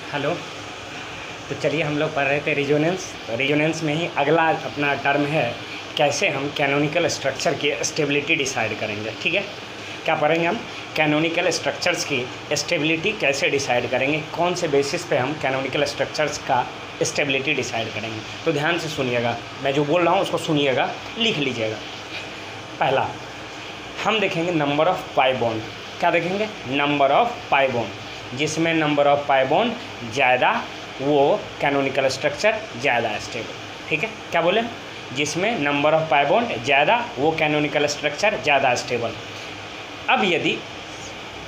Hello. तो चलिए हम लोग पढ़ रहे थे रेजोनेंस। तो रेजोनेंस में ही अगला अपना टर्म है कैसे हम कैनोनिकल स्ट्रक्चर की स्टेबिलिटी डिसाइड करेंगे। ठीक है, क्या पढ़ेंगे हम? कैनोनिकल स्ट्रक्चर्स की स्टेबिलिटी कैसे डिसाइड करेंगे, कौन से बेसिस पे हम कैनोनिकल स्ट्रक्चर्स का स्टेबिलिटी डिसाइड करेंगे। तो ध्यान से सुनिएगा, मैं जो बोल रहा हूँ उसको सुनिएगा, लिख लीजिएगा। पहला हम देखेंगे नंबर ऑफ़ पाई बॉन्ड। क्या देखेंगे? Number of pi bond. जिसमें नंबर ऑफ़ पाई बॉन्ड ज़्यादा वो कैनोनिकल स्ट्रक्चर ज़्यादा स्टेबल। ठीक है, क्या बोले? जिसमें नंबर ऑफ़ पाई बॉन्ड ज़्यादा वो कैनोनिकल स्ट्रक्चर ज़्यादा स्टेबल। अब यदि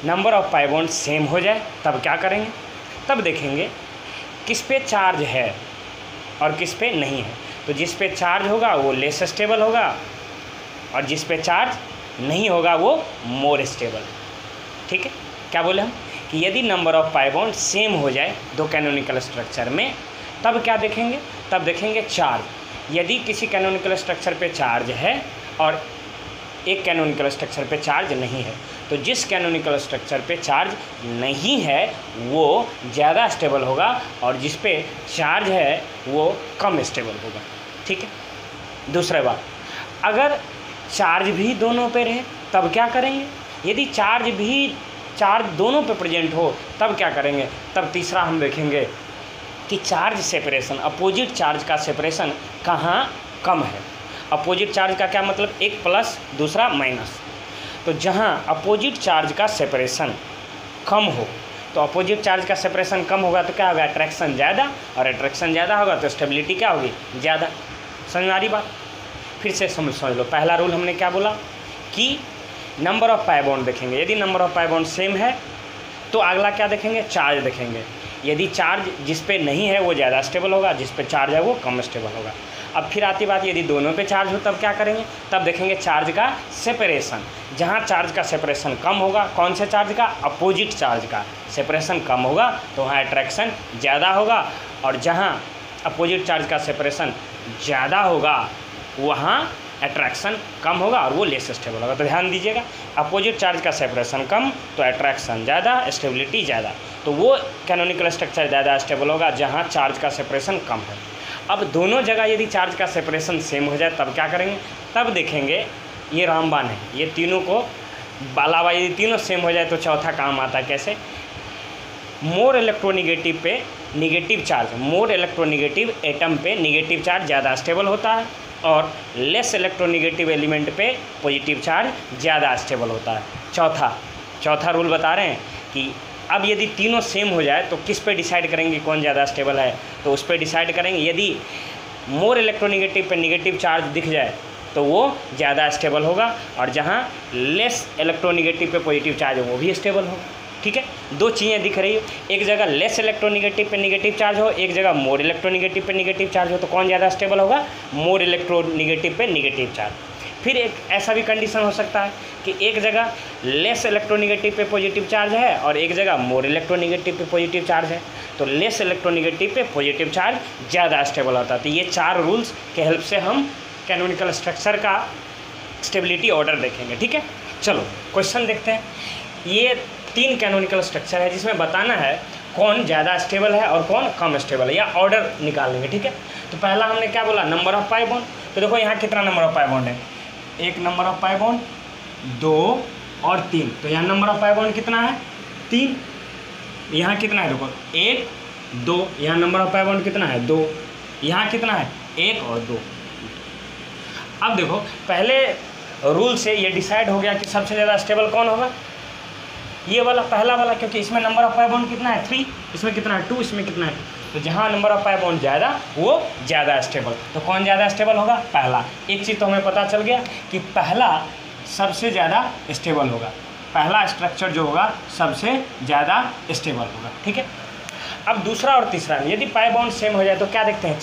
number of pi bond same हो जाए तब क्या करेंगे? तब देखेंगे किस पे चार्ज है और किस पे नहीं है। तो जिस पे चार्ज होगा वो लेस स्टेबल होगा और जिस पे चार्ज नहीं होगा वो मोर स्टेबल। ठीक है, क्या बोले हम कि यदि number of pi bond same हो जाए दो कैनोनिकल स्ट्रक्चर में तब क्या देखेंगे? तब देखेंगे चार्ज। यदि किसी कैनोनिकल स्ट्रक्चर पे चार्ज है और एक कैनोनिकल स्ट्रक्चर पे चार्ज नहीं है, तो जिस कैनोनिकल स्ट्रक्चर पे चार्ज नहीं है वो ज़्यादा स्टेबल होगा और जिस पे चार्ज है वो कम स्टेबल होगा। ठीक है, दूसरा बात, अगर चार्ज भी दोनों पे रहे तब क्या करेंगे? यदि चार्ज दोनों पे प्रेजेंट हो तब क्या करेंगे? तब तीसरा हम देखेंगे कि चार्ज सेपरेशन, अपोजिट चार्ज का सेपरेशन कहाँ कम है। अपोजिट चार्ज का क्या मतलब? एक प्लस दूसरा माइनस। तो जहाँ अपोजिट चार्ज का सेपरेशन कम हो, तो अपोजिट चार्ज का सेपरेशन कम होगा तो क्या होगा? अट्रैक्शन ज़्यादा, और अट्रैक्शन ज़्यादा होगा तो स्टेबिलिटी क्या होगी? ज़्यादा। समझ में आ रही बात? फिर से समझ लो। पहला रूल हमने क्या बोला कि नंबर ऑफ़ पाई बॉन्ड देखेंगे। यदि number of pi bond same है तो अगला क्या देखेंगे? चार्ज देखेंगे। यदि चार्ज जिस पे नहीं है वो ज़्यादा स्टेबल होगा, जिस पे चार्ज है वो कम स्टेबल होगा। अब फिर आती बात, यदि दोनों पे चार्ज हो तब क्या करेंगे? तब देखेंगे चार्ज का सेपरेशन। जहाँ चार्ज का सेपरेशन कम होगा, कौन से चार्ज का? अपोजिट चार्ज का सेपरेशन कम होगा तो वहाँ अट्रैक्शन ज़्यादा होगा, और जहाँ अपोजिट चार्ज का सेपरेशन ज़्यादा होगा वहाँ अट्रैक्शन कम होगा और वो लेस स्टेबल होगा। तो ध्यान दीजिएगा, अपोजिट चार्ज का सेपरेशन कम तो अट्रैक्शन ज़्यादा, स्टेबिलिटी ज़्यादा। तो वो कैनोनिकल स्ट्रक्चर ज़्यादा स्टेबल होगा जहाँ चार्ज का सेपरेशन कम है। अब दोनों जगह यदि चार्ज का सेपरेशन सेम हो जाए तब क्या करेंगे? तब देखेंगे, ये रामबाण है, ये तीनों को अलावा यदि तीनों सेम हो जाए तो चौथा काम आता है। कैसे? मोर इलेक्ट्रोनिगेटिव पे negative charge, more electronegative atom पे निगेटिव चार्ज ज़्यादा स्टेबल होता है और लेस इलेक्ट्रोनिगेटिव एलिमेंट पे पॉजिटिव चार्ज ज़्यादा स्टेबल होता है। चौथा रूल बता रहे हैं कि अब यदि तीनों सेम हो जाए तो किस पे डिसाइड करेंगे कौन ज़्यादा स्टेबल है? तो उस पर डिसाइड करेंगे। यदि मोर इलेक्ट्रोनिगेटिव पे निगेटिव चार्ज दिख जाए तो वो ज़्यादा स्टेबल होगा और जहाँ लेस इलेक्ट्रोनिगेटिव पे पॉजिटिव चार्ज है वो भी स्टेबल होगा। ठीक है, दो चीज़ें दिख रही हो, एक जगह लेस इलेक्ट्रोनिगेटिव पे निगेटिव चार्ज हो, एक जगह मोर इलेक्ट्रोनिगेटिव पे निगेटिव चार्ज हो, तो कौन ज़्यादा स्टेबल होगा? मोर इलेक्ट्रोनिगेटिव पे निगेटिव चार्ज। फिर एक ऐसा भी कंडीशन हो सकता है कि एक जगह लेस इलेक्ट्रोनिगेटिव पे पॉजिटिव चार्ज है और एक जगह मोर इलेक्ट्रोनिगेटिव पे पॉजिटिव चार्ज है, तो लेस इलेक्ट्रोनिगेटिव पे पॉजिटिव चार्ज ज़्यादा स्टेबल होता है। तो ये चार रूल्स के हेल्प से हम कैनोनिकल स्ट्रक्चर का स्टेबिलिटी ऑर्डर देखेंगे। ठीक है, चलो क्वेश्चन देखते हैं। ये 3 कैनोनिकल स्ट्रक्चर है जिसमें बताना है कौन ज़्यादा स्टेबल है और कौन कम स्टेबल है, या ऑर्डर निकाल लेंगे। ठीक है, तो पहला हमने क्या बोला? Number of pi bond. तो देखो यहाँ कितना नंबर ऑफ़ पाई बॉन्ड है? एक नंबर ऑफ़ पाई बॉन्ड, 2 और 3। तो यहाँ नंबर ऑफ़ पाई बॉन्ड कितना है? 3। यहाँ कितना है? देखो 1 2। यहाँ नंबर ऑफ़ पाई बॉन्ड कितना है? 2। यहाँ कितना है? 1 और 2। अब देखो पहले रूल से ये डिसाइड हो गया कि सबसे ज़्यादा स्टेबल कौन होगा? ये वाला, पहला वाला, क्योंकि इसमें नंबर ऑफ़ पाई बॉन्ड कितना है? 3। इसमें कितना है? 2। इसमें कितना है? तो जहाँ नंबर ऑफ़ पाई बॉन्ड ज़्यादा वो ज़्यादा स्टेबल। तो कौन ज़्यादा स्टेबल होगा? पहला। एक चीज़ तो हमें पता चल गया कि पहला सबसे ज़्यादा स्टेबल होगा, पहला स्ट्रक्चर जो होगा सबसे ज़्यादा स्टेबल होगा। ठीक है, अब दूसरा और तीसरा, यदि पाई बॉन्ड सेम हो जाए तो क्या देखते हैं?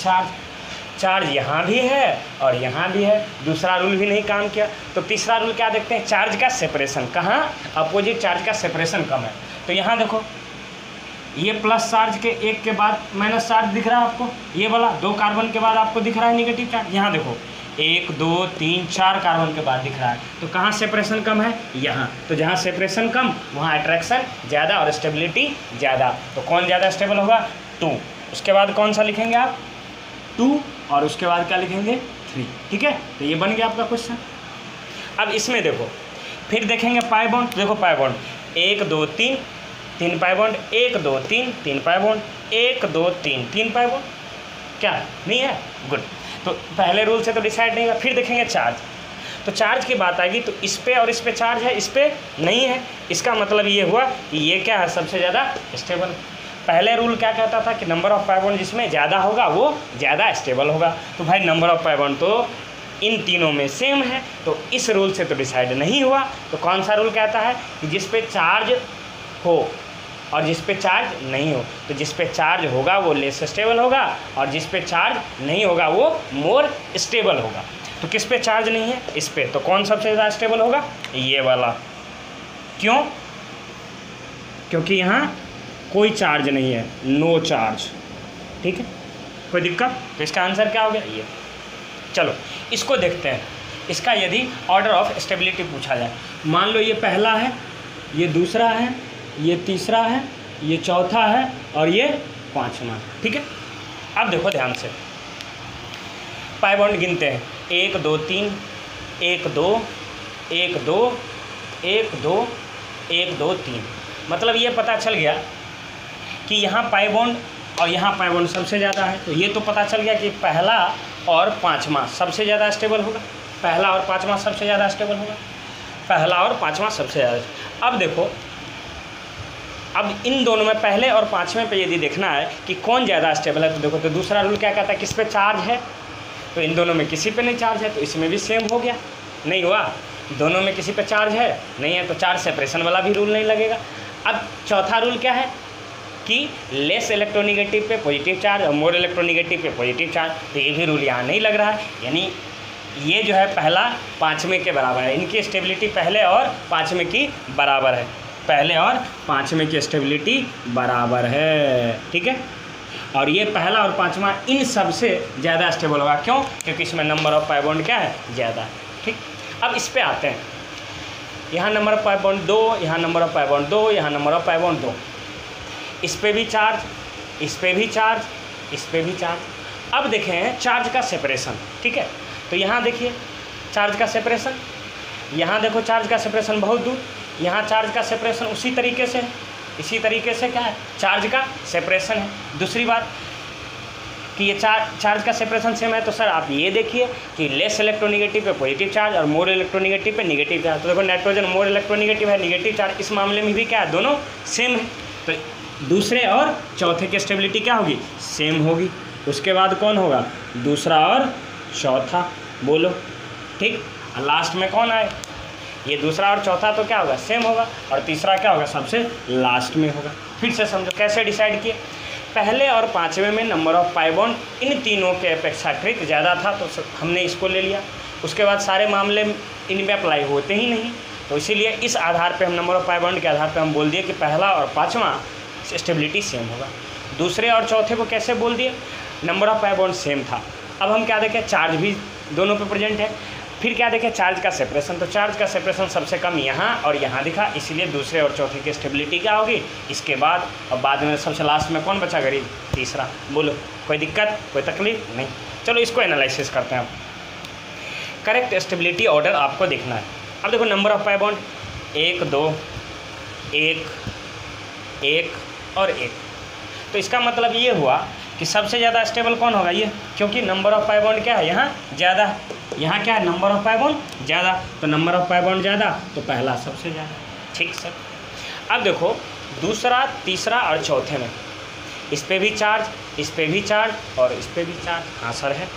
चार्ज यहाँ भी है और यहाँ भी है। दूसरा रूल भी नहीं काम किया, तो तीसरा रूल क्या देखते हैं? चार्ज का सेपरेशन। कहाँ? अपोजिट चार्ज का सेपरेशन कम है। तो यहाँ देखो, ये प्लस चार्ज के एक के बाद माइनस चार्ज दिख रहा है आपको, ये वाला 2 कार्बन के बाद आपको दिख रहा है निगेटिव चार्ज। यहाँ देखो 1 2 3 4 कार्बन के बाद दिख रहा है, तो कहाँ सेपरेशन कम है? यहाँ। तो जहाँ सेपरेशन कम वहाँ अट्रैक्शन ज़्यादा और स्टेबिलिटी ज़्यादा। तो कौन ज़्यादा स्टेबल होगा? 2। उसके बाद कौन सा लिखेंगे आप? 2 और उसके बाद क्या लिखेंगे? 3। ठीक है, तो ये बन गया आपका क्वेश्चन। अब इसमें देखो, फिर देखेंगे पाई बॉन्ड। देखो pi bond 1 2 3 3 pi bond, 1 2 3 3 pi bond, 1 2 3 3 pi bond. क्या नहीं है? गुड। तो पहले रूल से तो डिसाइड नहीं हुआ। फिर देखेंगे चार्ज। तो चार्ज की बात आएगी तो इस पे और इस पे चार्ज है, इस पे नहीं है। इसका मतलब ये हुआ कि ये क्या है? सबसे ज़्यादा स्टेबल। पहले रूल क्या कहता था कि नंबर ऑफ पाई बॉन्ड जिसमें ज़्यादा होगा वो ज़्यादा स्टेबल होगा। तो भाई नंबर ऑफ पाई बॉन्ड तो इन तीनों में सेम है, तो इस रूल से तो डिसाइड नहीं हुआ। तो कौन सा रूल कहता है कि जिस पे चार्ज हो और जिस पे चार्ज नहीं हो, तो जिस पे चार्ज होगा वो लेस स्टेबल होगा और जिस पे चार्ज नहीं होगा वो मोर स्टेबल होगा। तो किस पे चार्ज नहीं है? इस पे। तो कौन सबसे ज़्यादा स्टेबल होगा? ये वाला। क्यों? क्योंकि यहाँ कोई चार्ज नहीं है, नो चार्ज। ठीक है, कोई दिक्कत? तो इसका आंसर क्या हो गया? ये। चलो इसको देखते हैं। इसका यदि ऑर्डर ऑफ स्टेबिलिटी पूछा जाए, मान लो ये पहला है, ये दूसरा है, ये तीसरा है, ये चौथा है और ये पांचवा। ठीक है, अब देखो ध्यान से, पाई बॉन्ड गिनते हैं। 1 2 3 1 2 1 2 1 2 1 2 3। मतलब ये पता चल गया कि यहाँ पाई बॉन्ड और यहाँ पाई बॉन्ड सबसे ज़्यादा है। तो ये तो पता चल गया कि पहला और पाँचवा सबसे ज़्यादा स्टेबल होगा। पहला और पाँचवा सबसे ज़्यादा स्टेबल होगा। पहला और पाँचवा सबसे ज़्यादा। अब देखो, अब इन दोनों में पहले और पाँचवें पे यदि देखना है कि कौन ज़्यादा स्टेबल है, तो देखो, तो दूसरा रूल क्या कहता है? किस पे चार्ज है? तो इन दोनों में किसी पे नहीं चार्ज है, तो इसमें भी सेम हो गया। नहीं हुआ? दोनों में किसी पे चार्ज है नहीं है, तो चार्ज सेपरेशन वाला भी रूल नहीं लगेगा। अब चौथा रूल क्या है कि लेस इलेक्ट्रोनिगेटिव पे पॉजिटिव चार्ज और मोर इलेक्ट्रोनिगेटिव पे पॉजिटिव चार्ज। तो ये भी रूल यहाँ नहीं लग रहा है। यानी ये जो है पहला पाँचवें के बराबर है। इनकी स्टेबिलिटी पहले और पाँचवें की बराबर है। पहले और पाँचवें की स्टेबिलिटी बराबर है। ठीक है, और ये पहला और पाँचवा इन सब से ज़्यादा स्टेबल होगा। क्यों? क्योंकि इसमें नंबर ऑफ पाई बॉन्ड क्या है? ज़्यादा है। ठीक, अब इस पे आते हैं। यहाँ नंबर ऑफ पाई बॉन्ड 2, यहाँ नंबर ऑफ पाई बॉन्ड 2, यहाँ नंबर ऑफ पाई बॉन्ड 2। इस पे भी चार्ज, इस पे भी चार्ज, इस पे भी चार्ज। अब देखें चार्ज का सेपरेशन। ठीक है, तो यहाँ देखिए चार्ज का सेपरेशन, यहाँ देखो चार्ज का सेपरेशन बहुत दूर, यहाँ चार्ज का सेपरेशन उसी तरीके से है। इसी तरीके से क्या है? चार्ज का सेपरेशन है। दूसरी बात कि ये चार्ज का सेपरेशन सेम है, तो सर आप ये देखिए कि लेस इलेक्ट्रोनिगेटिव पे पॉजिटिव चार्ज और मोर इलेक्ट्रोनिगेटिव पे नेगेटिव चार्ज। तो देखो नाइट्रोजन मोर इलेक्ट्रोनिगेटिव है, नेगेटिव चार्ज। इस मामले में भी क्या है? दोनों सेम है। तो दूसरे और चौथे की स्टेबिलिटी क्या होगी? सेम होगी। उसके बाद कौन होगा? दूसरा और चौथा। बोलो ठीक। और लास्ट में कौन आए? ये दूसरा और चौथा तो क्या होगा? सेम होगा। और तीसरा क्या होगा? सबसे लास्ट में होगा। फिर से समझो कैसे डिसाइड किए। पहले और पाँचवें में number of pi bond in तीनों के अपेक्षाकृत ज़्यादा था, तो हमने इसको ले लिया। उसके बाद सारे मामले इनमें अप्लाई होते ही नहीं, तो इसीलिए इस आधार पे हम नंबर ऑफ पाई बॉन्ड के आधार पे हम बोल दिए कि पहला और पाँचवा स्टेबिलिटी सेम होगा। दूसरे और चौथे को कैसे बोल दिए? Number of pi bond same था। अब हम क्या देखें? चार्ज भी दोनों पे प्रेजेंट है। फिर क्या देखें? चार्ज का सेपरेशन। तो चार्ज का सेपरेशन सबसे कम यहाँ और यहाँ दिखा, इसीलिए दूसरे और चौथे की स्टेबिलिटी क्या होगी? इसके बाद और बाद में सबसे लास्ट में कौन बचा? गरीब तीसरा। बोलो कोई दिक्कत, कोई तकलीफ नहीं? चलो इसको एनालिसिस करते हैं। करेक्ट स्टेबिलिटी ऑर्डर आपको देखना है। अब देखो नंबर ऑफ पाई बॉन्ड 1 2 1 1 और 1। तो इसका मतलब ये हुआ कि सबसे ज़्यादा स्टेबल कौन होगा? ये, क्योंकि नंबर ऑफ पाई बॉन्ड क्या है? यहाँ ज़्यादा है। यहाँ क्या है? नंबर ऑफ पाई बॉन्ड ज़्यादा। तो नंबर ऑफ पाई बॉन्ड ज़्यादा तो पहला सबसे ज़्यादा। ठीक सर। अब देखो दूसरा, तीसरा और चौथे में इस पे भी चार्ज, इस पे भी चार्ज और इस पे भी चार्ज। हाँ सर है।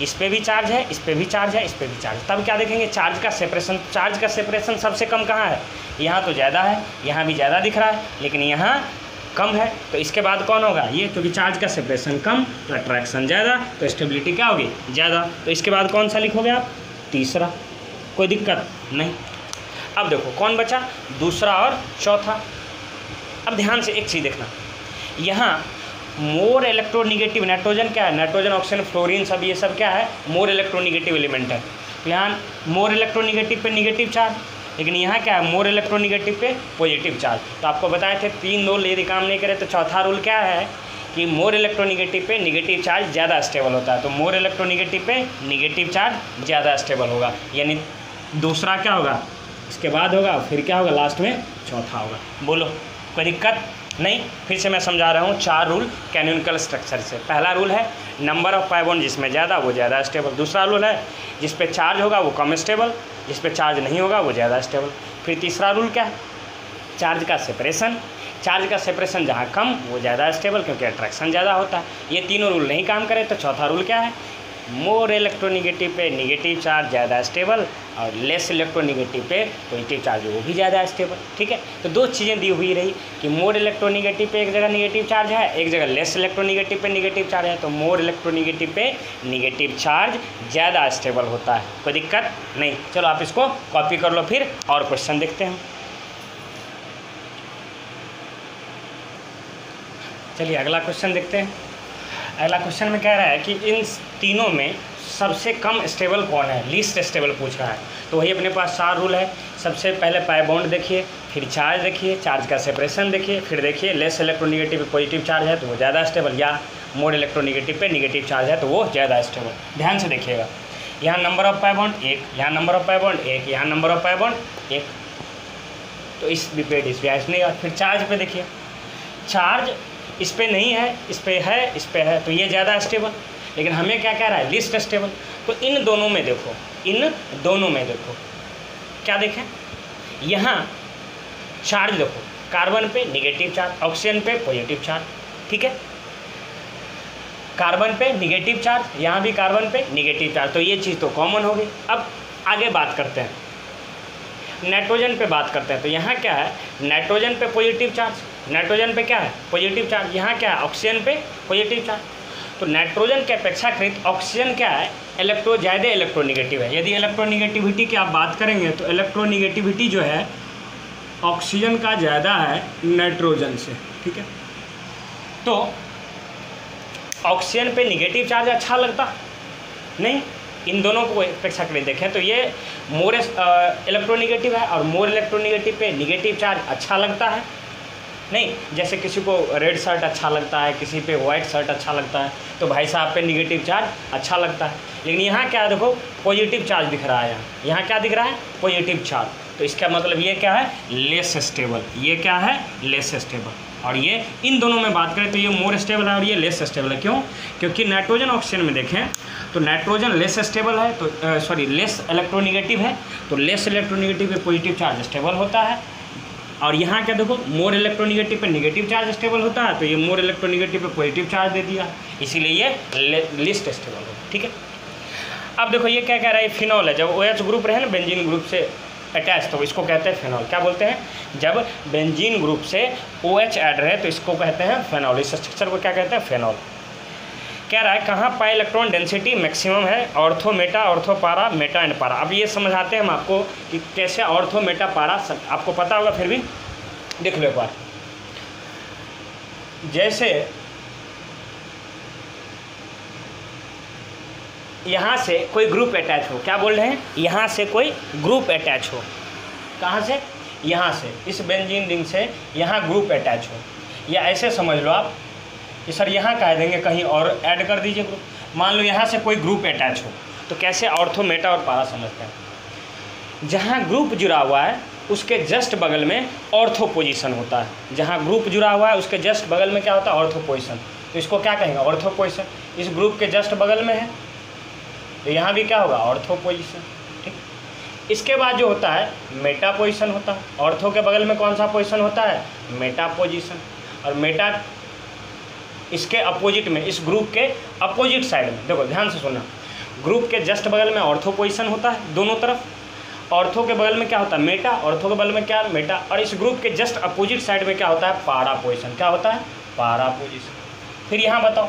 इस पे भी चार्ज है, इस पे भी चार्ज है, इस पे भी चार्ज। तब क्या देखेंगे? चार्ज का सेपरेशन। चार्ज का सेपरेशन सबसे कम कहाँ है? यहाँ तो ज़्यादा है, यहाँ भी ज़्यादा दिख रहा है, लेकिन यहाँ कम है। तो इसके बाद कौन होगा? ये, क्योंकि चार्ज का सेपरेशन कम तो अट्रैक्शन ज़्यादा, तो स्टेबिलिटी क्या होगी? ज़्यादा। तो इसके बाद कौन सा लिखोगे आप? तीसरा। कोई दिक्कत नहीं। अब देखो कौन बचा? दूसरा और चौथा। अब ध्यान से एक चीज़ देखना, यहाँ मोर इलेक्ट्रोनिगेटिव, नाइट्रोजन क्या है, नाइट्रोजन ऑक्सीजन फ्लोरीन सब ये सब क्या है, मोर इलेक्ट्रोनिगेटिव एलिमेंट है। तो यहाँ मोर इलेक्ट्रोनिगेटिव पे निगेटिव चार्ज, लेकिन यहाँ क्या है, मोर इलेक्ट्रोनिगेटिव पे पॉजिटिव चार्ज। तो आपको बताए थे 3 रूल यदि काम नहीं करे तो चौथा रूल क्या है कि मोर इलेक्ट्रोनिगेटिव पे निगेटिव चार्ज ज़्यादा स्टेबल होता है। तो मोर इलेक्ट्रोनिगेटिव पे निगेटिव चार्ज ज़्यादा स्टेबल होगा, यानी दूसरा क्या होगा, इसके बाद होगा, फिर क्या होगा, लास्ट में चौथा होगा। बोलो कोई दिक्कत नहीं। फिर से मैं समझा रहा हूँ 4 रूल कैनोनिकल स्ट्रक्चर से। पहला रूल है नंबर ऑफ पाई बॉन्ड जिसमें ज़्यादा वो ज़्यादा स्टेबल। दूसरा रूल है जिस पे चार्ज होगा वो कम स्टेबल, जिस पे चार्ज नहीं होगा वो ज़्यादा स्टेबल। फिर तीसरा रूल क्या है, चार्ज का सेपरेशन। चार्ज का सेपरेशन जहाँ कम वो ज़्यादा स्टेबल, क्योंकि अट्रैक्शन ज़्यादा होता है। ये तीनों रूल नहीं काम करे तो चौथा रूल क्या है, मोर इलेक्ट्रोनिगेटिव पे निगेटिव चार्ज ज़्यादा स्टेबल और लेस इलेक्ट्रोनिगेटिव पे पॉजिटिव चार्ज वो भी ज़्यादा स्टेबल। ठीक है, तो 2 चीज़ें दी हुई रही कि मोर इलेक्ट्रोनिगेटिव पे एक जगह निगेटिव चार्ज है, एक जगह लेस इलेक्ट्रोनिगेटिव पे निगेटिव चार्ज है। तो मोर इलेक्ट्रोनिगेटिव पे निगेटिव चार्ज ज़्यादा स्टेबल होता है। कोई दिक्कत नहीं। चलो आप इसको कॉपी कर लो, फिर और क्वेश्चन देखते हैं। चलिए अगला क्वेश्चन देखते हैं। अगला क्वेश्चन में कह रहा है कि इन तीनों में सबसे कम स्टेबल कौन है, लीस्ट स्टेबल पूछ रहा है। तो वही अपने पास 4 रूल है। सबसे पहले पाई बॉन्ड देखिए, फिर चार्ज देखिए, चार्ज का सेपरेशन देखिए, फिर देखिए लेस इलेक्ट्रोनिगेटिव पे पॉजिटिव चार्ज है तो वो ज़्यादा स्टेबल, या मोर इलेक्ट्रोनिगेटिव पे निगेटिव चार्ज है तो वो ज़्यादा स्टेबल। ध्यान से देखिएगा, यहाँ नंबर ऑफ पाई बॉन्ड 1, यहाँ नंबर ऑफ पाई बॉन्ड 1, यहाँ नंबर ऑफ पाई बॉन्ड 1, तो इस विपरीत इस व्यास नहीं। और फिर चार्ज पे देखिए, चार्ज इस पे नहीं है, इस पे है, इस पे है, तो ये ज़्यादा स्टेबल। लेकिन हमें क्या कह रहा है, लीस्ट स्टेबल। तो इन दोनों में देखो, इन दोनों में देखो क्या देखें, यहाँ चार्ज देखो, कार्बन पे निगेटिव चार्ज, ऑक्सीजन पे पॉजिटिव चार्ज। ठीक है, कार्बन पे निगेटिव चार्ज, यहाँ भी कार्बन पे निगेटिव चार्ज, तो ये चीज़ तो कॉमन हो गई। अब आगे बात करते हैं, नाइट्रोजन पे बात करते हैं। तो यहाँ क्या है, नाइट्रोजन पे पॉजिटिव चार्ज, नाइट्रोजन पे क्या है, पॉजिटिव चार्ज। यहाँ क्या है, ऑक्सीजन पे पॉजिटिव चार्ज। तो नाइट्रोजन के अपेक्षाकृत ऑक्सीजन क्या है, ज़्यादा इलेक्ट्रोनिगेटिव है। यदि इलेक्ट्रोनिगेटिविटी की आप बात करेंगे तो इलेक्ट्रोनिगेटिविटी जो है ऑक्सीजन का ज़्यादा है नाइट्रोजन से। ठीक है, तो ऑक्सीजन पे निगेटिव चार्ज अच्छा लगता नहीं, इन दोनों को अपेक्षाकृत देखें तो ये मोर इलेक्ट्रोनिगेटिव है और मोर इलेक्ट्रोनिगेटिव पे निगेटिव चार्ज अच्छा लगता है नहीं। जैसे किसी को रेड शर्ट अच्छा लगता है, किसी पे वाइट शर्ट अच्छा लगता है, तो भाई साहब पे निगेटिव चार्ज अच्छा लगता है। लेकिन यहाँ क्या देखो, पॉजिटिव चार्ज दिख रहा है, यहाँ क्या दिख रहा है, पॉजिटिव चार्ज। तो इसका मतलब ये क्या है, लेस स्टेबल। ये क्या है, लेस स्टेबल। और ये इन दोनों में बात करें तो ये मोर स्टेबल है और ये लेस स्टेबल है। क्यों, क्योंकि नाइट्रोजन ऑक्सीजन में देखें तो नाइट्रोजन लेस स्टेबल है, तो लेस इलेक्ट्रोनिगेटिव है, तो लेस इलेक्ट्रोनिगेटिव पे पॉजिटिव चार्ज स्टेबल होता है। और यहाँ क्या देखो, मोर इलेक्ट्रोनिगेटिव पे निगेटिव चार्ज स्टेबल होता है, तो ये मोर इलेक्ट्रोनिगेटिव पे पॉजिटिव चार्ज दे दिया, इसीलिए ये लिस्ट स्टेबल है। ठीक है, अब देखो ये क्या कह रहा है, फिनॉल है। जब OH ग्रुप रहे ना बेंजीन ग्रुप से अटैच, तो इसको कहते हैं फिनॉल। क्या बोलते हैं, जब बेंजीन ग्रुप से OH ऐड रहे तो इसको कहते हैं फिनॉल। इस स्ट्रक्चर को क्या कहते हैं, फिनॉल। कह रहा है कहाँ पाई इलेक्ट्रॉन डेंसिटी मैक्सिमम है, ऑर्थो, मेटा, ऑर्थो, पारा, मेटा एंड पारा। अब ये समझाते हैं हम आपको कि कैसे ऑर्थो, मेटा, पारा, आपको पता होगा फिर भी देख लो एक बार। जैसे यहाँ से कोई ग्रुप अटैच हो, क्या बोल रहे हैं, यहाँ से कोई ग्रुप अटैच हो, कहाँ से, यहाँ से, इस बेंजीन रिंग से यहाँ ग्रुप अटैच हो, या ऐसे समझ लो आप कि सर यहाँ कह देंगे कहीं और ऐड कर दीजिए ग्रुप। मान लो यहाँ से कोई ग्रुप अटैच हो, तो कैसे ऑर्थो, मेटा और पारा समझते हैं। जहाँ ग्रुप जुड़ा हुआ है उसके जस्ट बगल में ऑर्थो पोजीशन होता है। जहाँ ग्रुप जुड़ा हुआ है उसके जस्ट बगल में क्या होता है, ऑर्थो पोजीशन। तो इसको क्या कहेंगे, ऑर्थो पोजीशन। इस ग्रुप के जस्ट बगल में है तो यहाँ भी क्या होगा, ऑर्थो पोजीशन। ठीक, इसके बाद जो होता है मेटा पोजीशन होता है। ऑर्थो के बगल में कौन सा पोजीशन होता है, मेटा पोजीशन। और मेटा इसके अपोजिट में, इस ग्रुप के अपोजिट साइड में, देखो ध्यान से सुनना, ग्रुप के जस्ट बगल में ऑर्थो पोजीशन होता है दोनों तरफ। ऑर्थो के बगल में क्या होता है, मेटा, ऑर्थो के बगल में क्या, मेटा। और इस ग्रुप के जस्ट अपोजिट साइड में क्या होता है, पारा पोजीशन। क्या होता है, पारा पोजीशन। फिर यहाँ बताओ,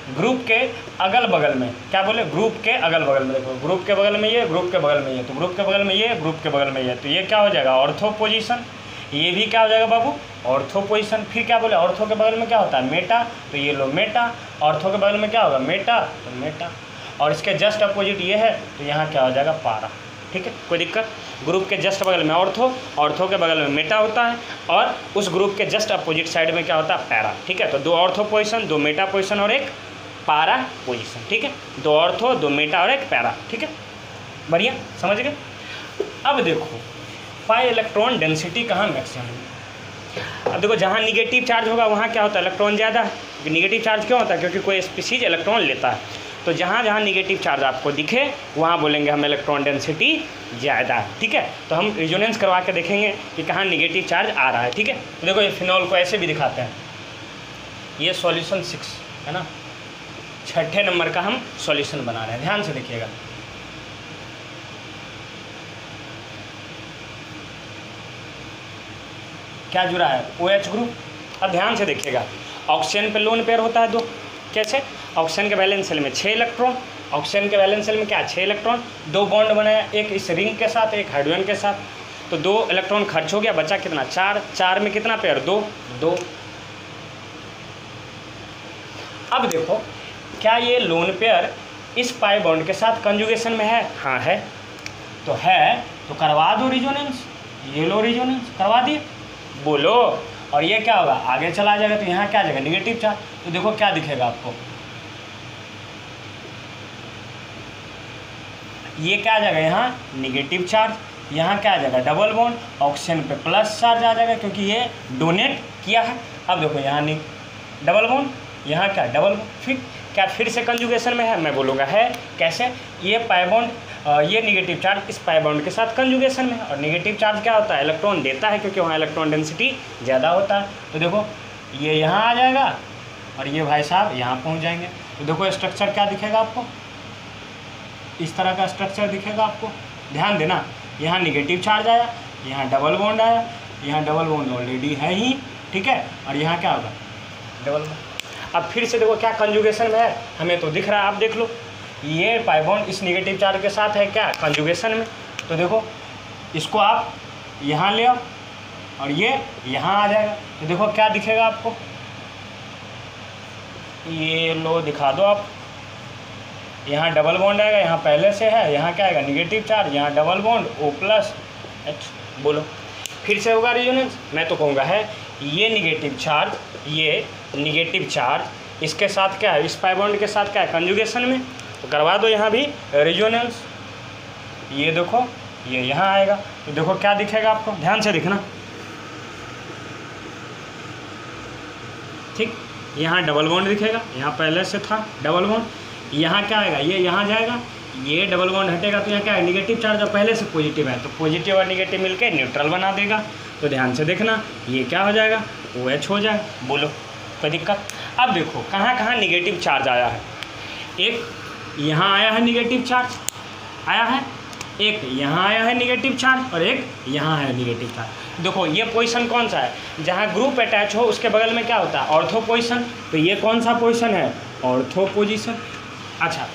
ग्रुप के अगल बगल में, क्या बोले, ग्रुप के अगल बगल में, देखो ग्रुप के बगल में ये, ग्रुप के बगल में ये, तो ग्रुप के बगल में ये, ग्रुप के बगल में ये, तो ये क्या हो जाएगा, ऑर्थो पोजीशन। ये भी क्या हो जाएगा बाबू, ऑर्थो पोजीशन। फिर क्या बोले, ऑर्थो के बगल में क्या होता है, मेटा, तो ये लो मेटा। ऑर्थो के बगल में क्या होगा, मेटा, तो मेटा। और इसके जस्ट अपोजिट ये है, तो यहाँ क्या हो जाएगा, पारा। ठीक है, कोई दिक्कत। ग्रुप के जस्ट बगल में ऑर्थो, ऑर्थो के बगल में मेटा होता है, और उस ग्रुप के जस्ट अपोजिट साइड में क्या होता है, पैरा। ठीक है, तो 2 ऑर्थो पोजीशन, 2 मेटा पोजीशन और 1 पारा पोजीशन। ठीक है, 2 ऑर्थो, 2 मेटा और 1 पैरा। ठीक है, बढ़िया, समझ गए। अब देखो पाई इलेक्ट्रॉन डेंसिटी कहाँ मैक्सिमम है। अब देखो जहाँ निगेटिव चार्ज होगा वहाँ क्या होता है, इलेक्ट्रॉन ज़्यादा है। निगेटिव चार्ज क्यों होता है, क्योंकि कोई स्पीशीज इलेक्ट्रॉन लेता है। तो जहाँ जहाँ निगेटिव चार्ज आपको दिखे वहाँ बोलेंगे हम इलेक्ट्रॉन डेंसिटी ज़्यादा है। ठीक है, तो हम रिजोनेंस करवा के देखेंगे कि कहाँ निगेटिव चार्ज आ रहा है। ठीक है, तो देखो ये फिनॉल को ऐसे भी दिखाते हैं। ये सॉल्यूशन 6 है ना, 6ठे नंबर का हम सॉल्यूशन बना रहे हैं, ध्यान से देखिएगा। क्या जुड़ा है, OH ग्रुप। अब ध्यान से देखिएगा, ऑक्सीजन पे लोन पेयर होता है 2। कैसे, ऑक्सीजन के वैलेंस शेल में 6 इलेक्ट्रॉन, ऑक्सीजन के वैलेंस शेल में क्या 6 इलेक्ट्रॉन, 2 बॉन्ड बनाया, एक इस रिंग के साथ, एक हाइड्रोजन के साथ। तो 2 इलेक्ट्रॉन खर्च हो गया, बचा कितना, 4। 4 में कितना पेयर, 2। अब देखो क्या ये लोन पेयर इस पाई बॉन्ड के साथ कंजुगेशन में है, हाँ है। तो करवा दो रिजोनेंस, ये लो रिजोनेंस, करवा दिए, बोलो। और ये क्या होगा, आगे चला जाएगा, तो यहाँ क्या आ जाएगा, निगेटिव चार्ज। तो देखो क्या दिखेगा आपको, ये क्या आ जाएगा, यहाँ निगेटिव चार्ज, यहाँ क्या आ जाएगा, डबल बॉन्ड, ऑक्सीजन पे प्लस चार्ज आ जाएगा क्योंकि ये डोनेट किया है। अब देखो यहाँ डबल बॉन्ड, यहाँ क्या डबल बॉन्ड, फिर से कंजुगेशन में है, मैं बोलूँगा है। कैसे, ये पाई बॉन्ड, ये निगेटिव चार्ज इस पाई बॉन्ड के साथ कंजुगेशन में है। और निगेटिव चार्ज क्या होता है, इलेक्ट्रॉन देता है क्योंकि वहाँ इलेक्ट्रॉन डेंसिटी ज़्यादा होता है। तो देखो ये यहाँ आ जाएगा और ये भाई साहब यहाँ पहुँच जाएंगे। तो देखो स्ट्रक्चर क्या दिखेगा आपको, इस तरह का स्ट्रक्चर दिखेगा आपको। ध्यान देना, यहाँ निगेटिव चार्ज आया, यहाँ डबल बॉन्ड आया, यहाँ डबल बॉन्ड ऑलरेडी है ही। ठीक है, और यहाँ क्या होगा, डबल बॉन्ड। अब फिर से देखो क्या कंजुगेशन में है, हमें तो दिख रहा है, आप देख लो। ये पाई बॉन्ड इस निगेटिव चार्ज के साथ है क्या, कंजुगेशन में। तो देखो इसको आप यहाँ ले आओ और ये यहाँ आ जाएगा। तो देखो क्या दिखेगा आपको, ये लो दिखा दो आप, यहाँ डबल बॉन्ड आएगा, यहाँ पहले से है, यहाँ क्या आएगा, निगेटिव चार्ज, यहाँ डबल बॉन्ड O+H। बोलो फिर से होगा रिजोनेंस, मैं तो कहूँगा है। ये निगेटिव चार्ज इसके साथ क्या है, इस पाई बॉन्ड के साथ क्या है, कंजुगेशन में। तो करवा दो यहाँ भी रिजोनेंस। ये देखो ये यहाँ आएगा, तो देखो क्या दिखेगा आपको, ध्यान से दिखना। ठीक, यहाँ डबल बॉन्ड दिखेगा, यहाँ पहले से था डबल बॉन्ड। यहाँ क्या आएगा, ये यहाँ जाएगा, ये डबल बॉन्ड हटेगा, तो यहाँ क्या है, निगेटिव चार्ज और पहले से पॉजिटिव है, तो पॉजिटिव और निगेटिव मिलकर न्यूट्रल बना देगा। तो ध्यान से देखना, ये क्या हो जाएगा, OH हो जाए। बोलो कोई दिक्कत। अब देखो कहाँ कहाँ निगेटिव चार्ज आया है। एक यहाँ आया है निगेटिव चार्ज आया है, एक यहाँ आया है निगेटिव चार्ज, और एक यहाँ है निगेटिव चार्ज। देखो ये पोजीशन कौन सा है, जहाँ ग्रुप अटैच हो उसके बगल में क्या होता है, ऑर्थो पोजीशन। तो ये कौन सा पोजीशन है, ऑर्थो पोजीशन। अच्छा,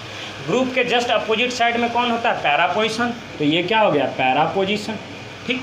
ग्रुप के जस्ट अपोजिट साइड में कौन होता है, पैरा पोजीशन। तो ये क्या हो गया, पैरा पोजीशन। ठीक,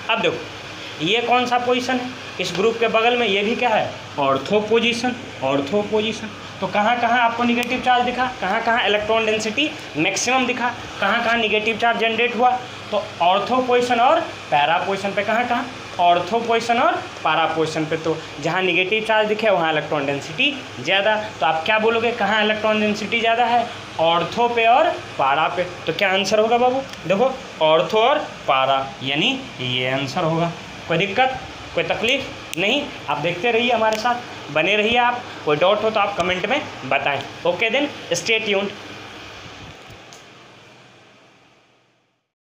अब देखो ये कौन सा पोजीशन है, इस ग्रुप के बगल में ये भी क्या है, ऑर्थो पोजीशन। Ortho position. तो कहाँ कहाँ आपको निगेटिव चार्ज दिखा, कहाँ कहाँ इलेक्ट्रॉन डेंसिटी मैक्सिमम दिखा, कहाँ कहाँ निगेटिव चार्ज जनरेट हुआ। तो ऑर्थो पोजीशन और पैरा पोजीशन पे कहाँ कहाँ, ऑर्थो पोजीशन और पैरा पोजीशन पे। तो जहाँ निगेटिव चार्ज दिखे वहाँ इलेक्ट्रॉन डेंसिटी ज़्यादा। तो आप क्या बोलोगे, कहाँ इलेक्ट्रॉन डेंसिटी ज़्यादा है, ऑर्थो पे और पैरा पे। तो क्या आंसर होगा बाबू, देखो ऑर्थो और पैरा, यानी ये आंसर होगा। कोई दिक्कत, कोई तकलीफ नहीं। आप देखते रहिए हमारे साथ, बने रहिए आप। कोई डाउट हो तो आप कमेंट में बताएं। Okay then, stay tuned.